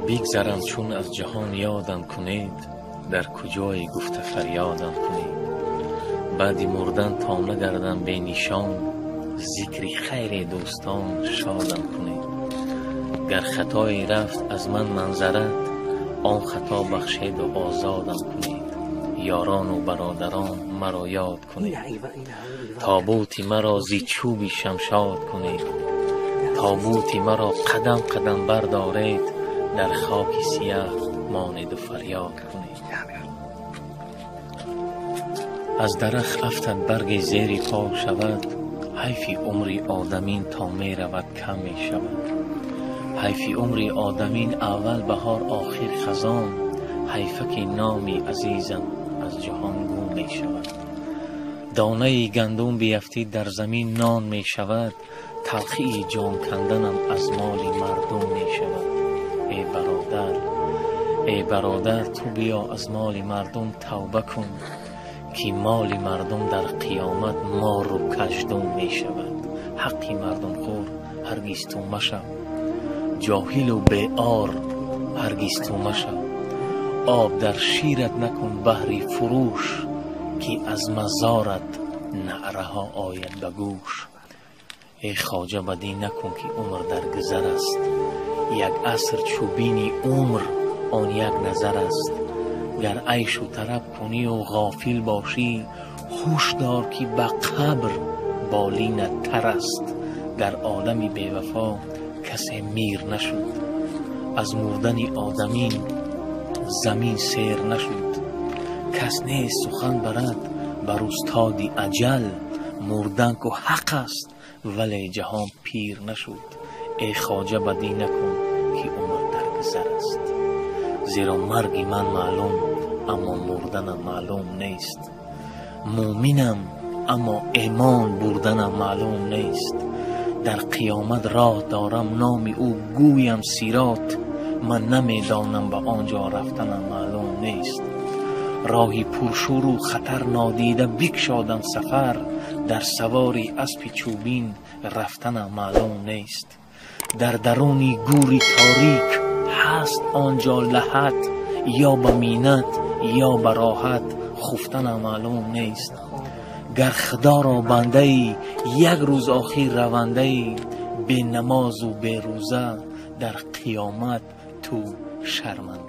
بگذرم چون از جهان یادم کنید، در کجای گفته فریادم کنید. بعدی مردن تا نگردم به نشان، ذکری خیر دوستان شادم کنید. گر خطایی رفت از من منظرت، آن خطا بخشید و آزادم کنید. یاران و برادران مرا یاد کنید، تابوتی مرا زی چوبی شمشاد کنید. تابوتی مرا قدم قدم بردارید، در خاک سیاه مانید و فریاد کنید. از درخت افتد برگ زیر پا شود، حیفی عمری آدمین تا می رود کم می شود. حیفی عمری آدمین اول بهار آخر خزان، حیفک نامی عزیزم از جهان گم می شود. دانه گندم بیفتید در زمین نان می شود، تلخی جان کندنم از مال مردم می شود. ای برادر تو بیا از مال مردم توبه کن، که مال مردم در قیامت مار و کژدم می شود. حقی مردم خور هرگز تو مشو، جاهل و بیار هرگز تو مشو. آب در شیرت نکن بحری فروش، که از مزارت نعره ها آید به گوش. ای خواجه بدی نکن که عمر در گذر است، یک عصر چوبینی عمر آن یک نظر است. گر عیش و طرب کنی و غافل باشی، هوش دار که به قبر بالینت تر است. در عالم بی وفا کسی میر نشد، از مردن آدمین زمین سیر نشد. کس نیست سخن برد بر استاد اجل، مردن که حق است ولی جهان پیر نشد. ای خواجه بدی نکن که عمر در گذر است، زیرا مرگ من معلوم اما مردنم معلوم نیست. مومنم اما ایمان بردنم معلوم نیست. در قیامت راه دارم نام او گویم سیرات، من نمیدانم به آنجا رفتنم معلوم نیست. راهی پرشور و خطر نادیده بگشادم سفر، در سواری اسب چوبین رفتنم معلوم نیست. در درونی گوری تاریک هست آنجا لحد، یا به مینت یا به راحت خفتنم معلوم نیست. گر خدا را بنده ای یک روز آخر رونده ای، به نماز و به روزه در قیامت تو شرمنده.